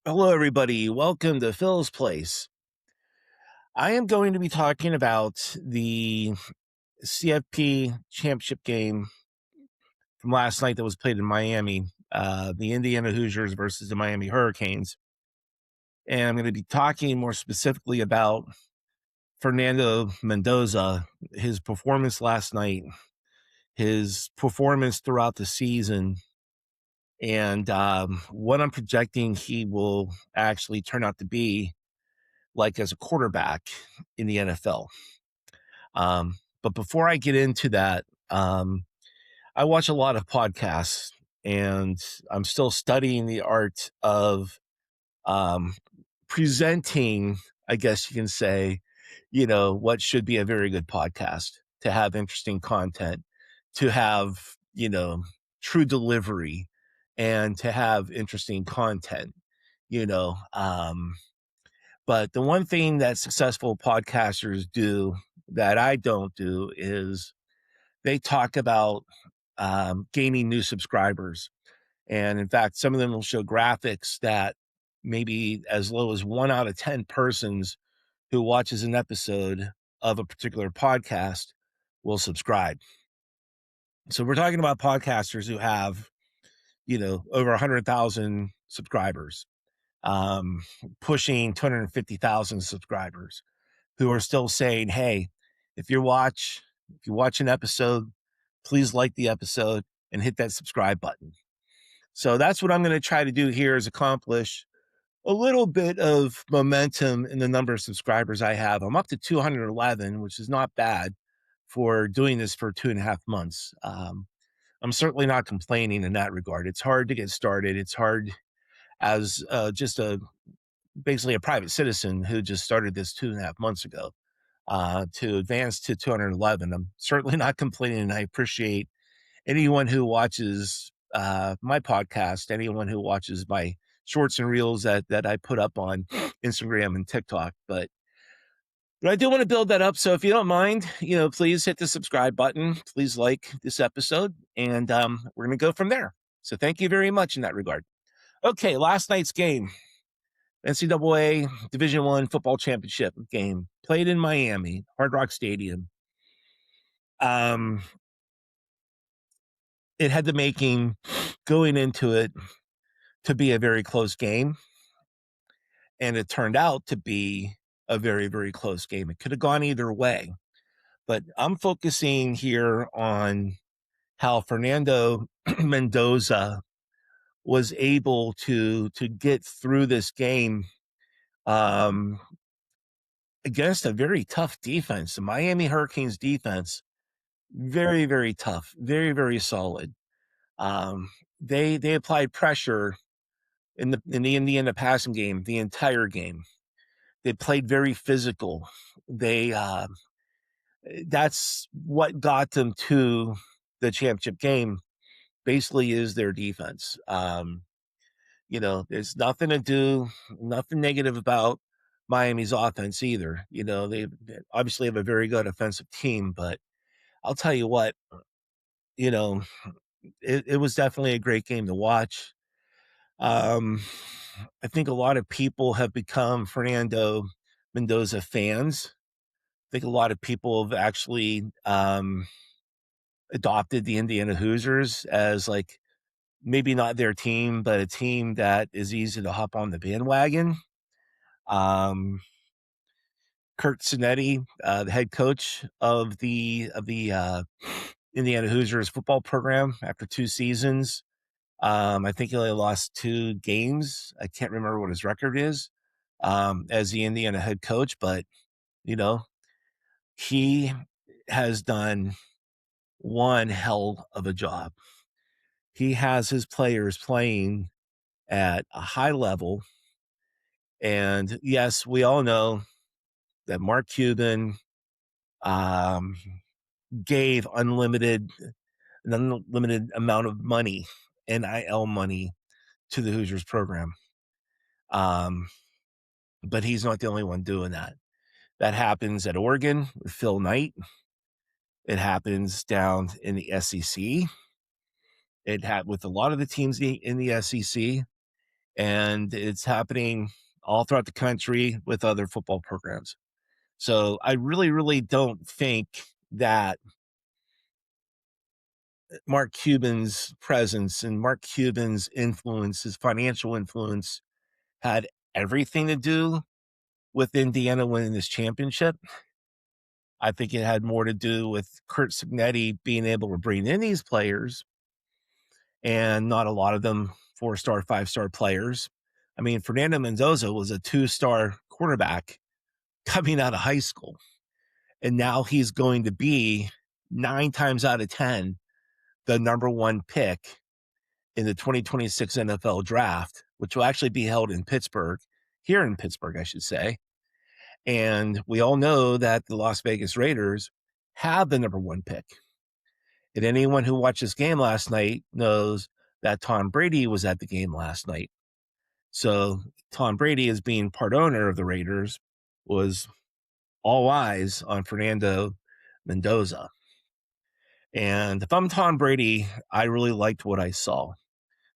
Hello, everybody. Welcome to Phil's Place. I am going to be talking about the CFP Championship game from last night that was played in Miami, the Indiana Hoosiers versus the Miami Hurricanes. And I'm going to be talking more specifically about Fernando Mendoza, his performance last night, his performance throughout the season, and what I'm projecting he will actually turn out to be like as a quarterback in the NFL. But before I get into that, I watch a lot of podcasts and I'm still studying the art of um, presenting, I guess you can say, what should be a very good podcast to have interesting content, to have, true delivery and to have interesting content, you know. But the one thing that successful podcasters do that I don't do is they talk about gaining new subscribers. And in fact, some of them will show graphics that maybe as low as 1 out of 10 persons who watches an episode of a particular podcast will subscribe. So we're talking about podcasters who have, over 100,000 subscribers, pushing 250,000 subscribers who are still saying, hey, if you watch an episode, please like the episode and hit that subscribe button. So that's what I'm going to try to do here is accomplish a little bit of momentum in the number of subscribers I have. I'm up to 211, which is not bad for doing this for 2.5 months. I'm certainly not complaining in that regard. It's hard to get started. It's hard as just basically a private citizen who just started this 2.5 months ago. To advance to 211. I'm certainly not complaining, and I appreciate anyone who watches my podcast, anyone who watches my shorts and reels that I put up on Instagram and TikTok. But I do want to build that up. So if you don't mind, please hit the subscribe button. Please like this episode, and we're going to go from there. So thank you very much in that regard. Okay, last night's game. NCAA Division I football championship game played in Miami, Hard Rock Stadium. It had the making going into it to be a very close game, and it turned out to be a very, very close game. It could have gone either way, but I'm focusing here on how Fernando Mendoza was able to get through this game against a very tough defense. The Miami Hurricanes defense, very, very tough, very, very solid. They applied pressure in the Indiana passing game the entire game. They played very physical. That's what got them to the championship game. Basically, is their defense. There's nothing negative about Miami's offense either. They obviously have a very good offensive team, but I'll tell you what, it was definitely a great game to watch. I think a lot of people have become Fernando Mendoza fans. I think a lot of people have actually adopted the Indiana Hoosiers as like maybe not their team, but a team that is easy to hop on the bandwagon. Kurtanich, the head coach of the Indiana Hoosiers football program, after 2 seasons, I think he only lost 2 games. I can't remember what his record is as the Indiana head coach, but he has done one hell of a job. He has his players playing at a high level. And yes, we all know that Mark Cuban gave an unlimited amount of money, NIL money, to the Hoosiers program. But he's not the only one doing that. That happens at Oregon with Phil Knight. It happens down in the SEC. It had with a lot of the teams in the SEC. and it's happening all throughout the country with other football programs. So I really, really don't think that Mark Cuban's presence and Mark Cuban's influence, his financial influence, had everything to do with Indiana winning this championship. I think it had more to do with Curt Cignetti being able to bring in these players, and not a lot of them 4-star, 5-star players. I mean, Fernando Mendoza was a 2-star quarterback coming out of high school, and now he's going to be 9 times out of 10 the number 1 pick in the 2026 NFL draft, which will actually be held in Pittsburgh, here in Pittsburgh, I should say. And we all know that the Las Vegas Raiders have the number 1 pick. And anyone who watched this game last night knows that Tom Brady was at the game last night. So Tom Brady, as being part owner of the Raiders, was all eyes on Fernando Mendoza. And if I'm Tom Brady, I really liked what I saw,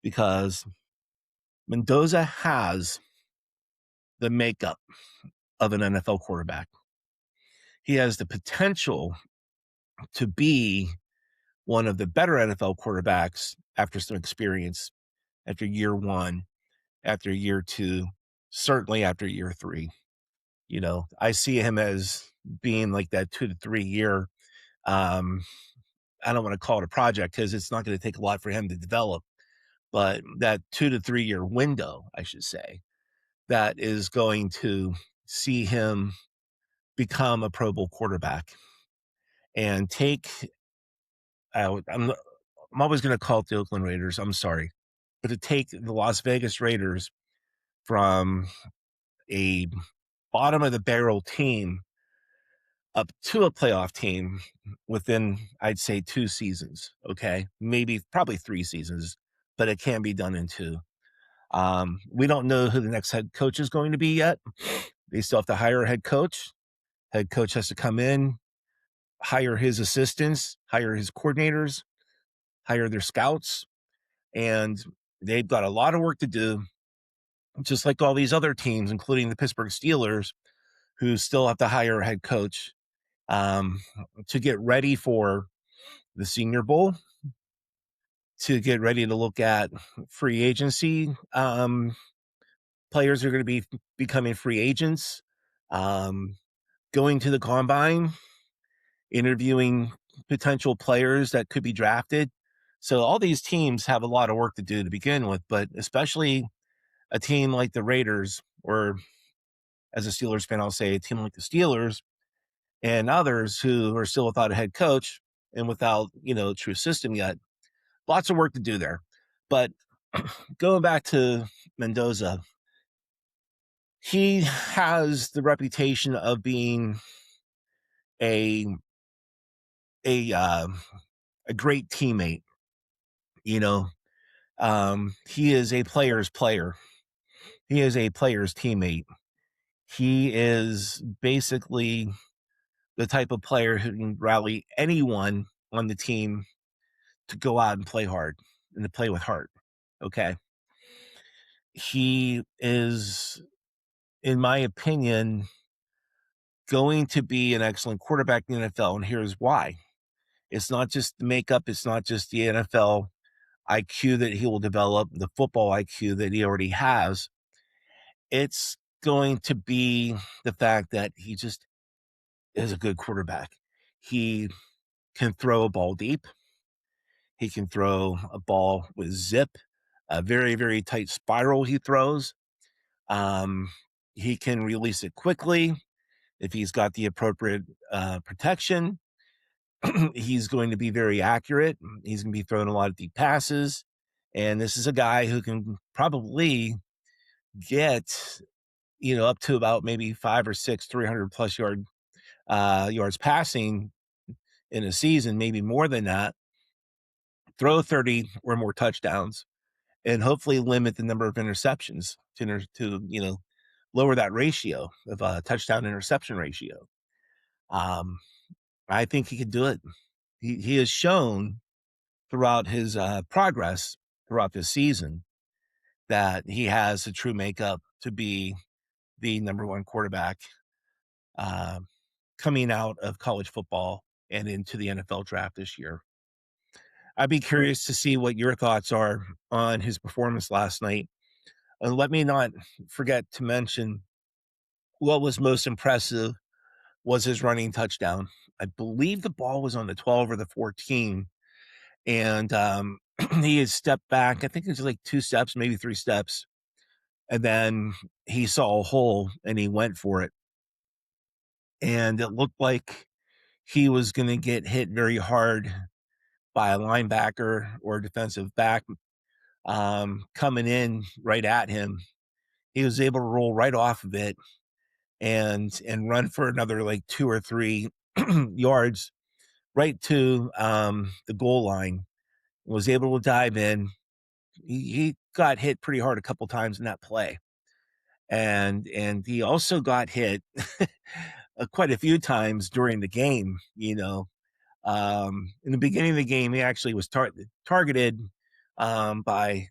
because Mendoza has the makeup of an NFL quarterback. He has the potential to be one of the better NFL quarterbacks after some experience, after year 1, after year 2, certainly after year 3. You know, I see him as being like that 2 to 3 year, I don't want to call it a project because it's not going to take a lot for him to develop, but that 2 to 3 year window, I should say, that is going to see him become a Pro Bowl quarterback and take out. I'm always going to call it the Oakland Raiders. I'm sorry, but to take the Las Vegas Raiders from a bottom of the barrel team up to a playoff team within, I'd say, 2 seasons. Okay, maybe probably 3 seasons, but it can be done in 2. We don't know who the next head coach is going to be yet. They still have to hire a head coach. Head coach has to come in, hire his assistants, hire his coordinators, hire their scouts, and they've got a lot of work to do, just like all these other teams, including the Pittsburgh Steelers, who still have to hire a head coach to get ready for the Senior Bowl, to get ready to look at free agency. Players are going to be becoming free agents, going to the combine, interviewing potential players that could be drafted. So all these teams have a lot of work to do to begin with, but especially a team like the Raiders, or as a Steelers fan, I'll say a team like the Steelers and others who are still without a head coach and without, true system yet. Lots of work to do there. But going back to Mendoza, he has the reputation of being a great teammate. He is a player's player. He is a player's teammate. He is basically the type of player who can rally anyone on the team to go out and play hard and to play with heart. Okay. He is, in my opinion, going to be an excellent quarterback in the NFL. And here's why. It's not just the makeup. It's not just the NFL IQ that he will develop, the football IQ that he already has. It's going to be the fact that he just is a good quarterback. He can throw a ball deep. He can throw a ball with zip, a very, very tight spiral he throws. He can release it quickly if he's got the appropriate protection. He's going to be very accurate. He's going to be throwing a lot of deep passes. And this is a guy who can probably get, up to about maybe 5 or 6 300 plus yards passing in a season, maybe more than that, throw 30 or more touchdowns, and hopefully limit the number of interceptions to lower that ratio of touchdown interception ratio. I think he could do it. He has shown throughout his progress throughout this season that he has the true makeup to be the number one quarterback coming out of college football and into the NFL draft this year. I'd be curious to see what your thoughts are on his performance last night. And let me not forget to mention what was most impressive was his running touchdown. I believe the ball was on the 12 or the 14. And he had stepped back. I think it was like 2 steps, maybe 3 steps. And then he saw a hole and he went for it. And it looked like he was going to get hit very hard by a linebacker or a defensive back coming in right at him. He was able to roll right off of it and run for another like 2 or 3 yards right to the goal line. Was able to dive in. He got hit pretty hard a couple times in that play, and he also got hit quite a few times during the game. In the beginning of the game, he actually was targeted by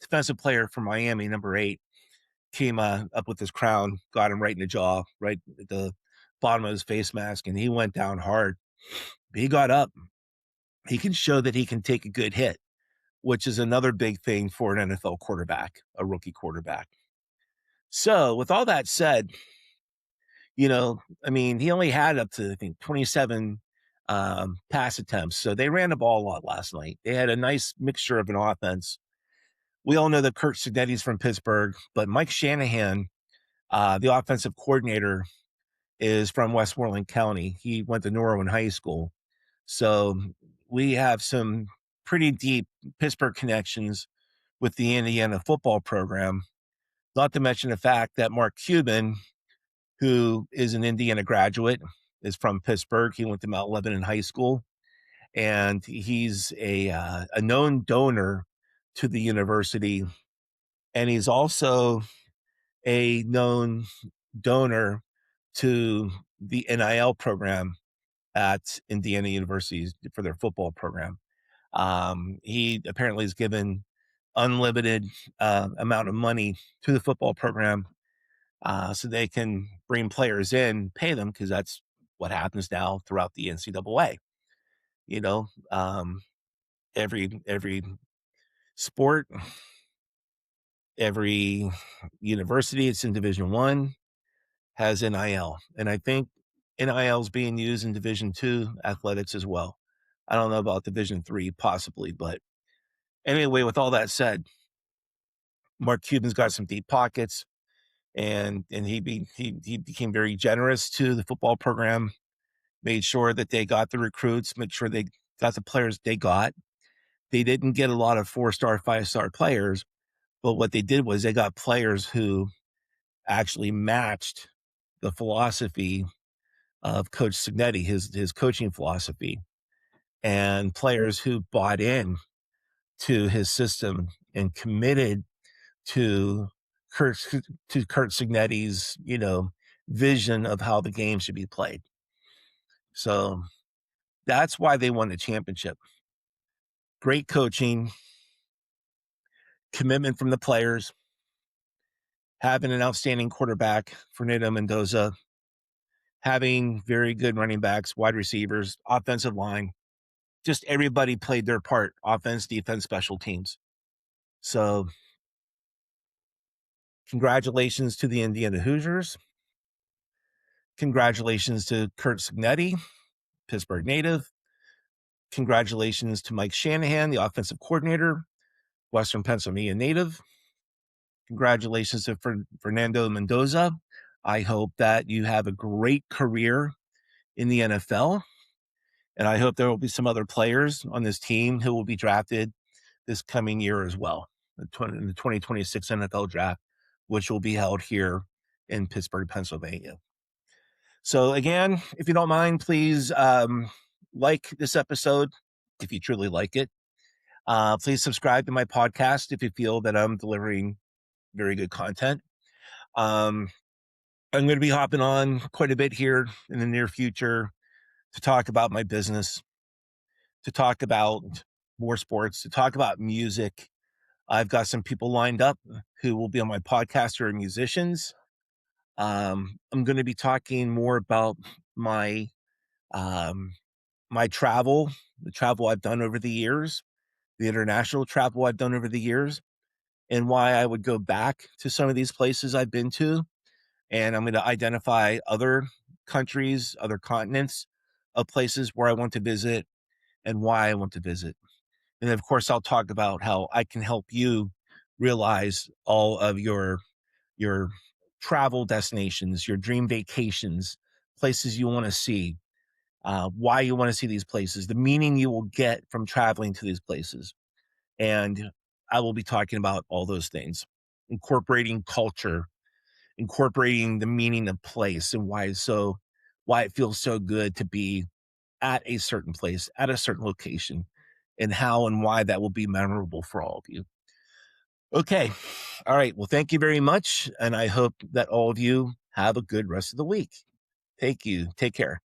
defensive player from Miami, number 8, came up with his crown, got him right in the jaw, right at the bottom of his face mask, and he went down hard. But he got up. He can show that he can take a good hit, which is another big thing for an NFL quarterback, a rookie quarterback. So with all that said, he only had up to, I think, 27 pass attempts. So they ran the ball a lot last night. They had a nice mixture of an offense. We all know that Curt Cignetti's from Pittsburgh, but Mike Shanahan, the offensive coordinator, is from Westmoreland County. He went to Norwin High School. So we have some pretty deep Pittsburgh connections with the Indiana football program, not to mention the fact that Mark Cuban, who is an Indiana graduate, is from Pittsburgh. He went to Mount Lebanon High School, and he's a known donor to the university, and he's also a known donor to the NIL program at Indiana University for their football program. He apparently has given unlimited amount of money to the football program so they can bring players in, pay them, because that's what happens now throughout the NCAA. Every sport, every university, it's in Division I, has NIL. And I think NIL is being used in Division II athletics as well. I don't know about Division III, possibly, but anyway, with all that said, Mark Cuban's got some deep pockets, and he became very generous to the football program, made sure that they got the recruits, made sure they got the players they got. They didn't get a lot of 4-star, 5-star players, but what they did was they got players who actually matched the philosophy of Coach Cignetti, his coaching philosophy, and players who bought in to his system and committed to Kurt Cignetti's, vision of how the game should be played. So that's why they won the championship. Great coaching, commitment from the players, having an outstanding quarterback, Fernando Mendoza, having very good running backs, wide receivers, offensive line. Just everybody played their part, offense, defense, special teams. So congratulations to the Indiana Hoosiers. Congratulations to Curt Cignetti, Pittsburgh native. Congratulations to Mike Shanahan, the offensive coordinator, Western Pennsylvania native. Congratulations to Fernando Mendoza. I hope that you have a great career in the NFL. And I hope there will be some other players on this team who will be drafted this coming year as well, in the 2026 NFL draft, which will be held here in Pittsburgh, Pennsylvania. So again, if you don't mind, please like this episode if you truly like it. Please subscribe to my podcast if you feel that I'm delivering very good content. I'm going to be hopping on quite a bit here in the near future to talk about my business, to talk about more sports, to talk about music, I've got some people lined up who will be on my podcast who are musicians. I'm going to be talking more about my um, my travel, the travel I've done over the years, the international travel I've done over the years, and why I would go back to some of these places I've been to. And I'm going to identify other countries, other continents of places where I want to visit and why I want to visit. And of course, I'll talk about how I can help you realize all of your travel destinations, your dream vacations, places you want to see, why you want to see these places, the meaning you will get from traveling to these places. And I will be talking about all those things, incorporating culture, incorporating the meaning of place and why it feels so good to be at a certain place, at a certain location, and how and why that will be memorable for all of you. Okay. All right. Well, thank you very much. And I hope that all of you have a good rest of the week. Thank you. Take care.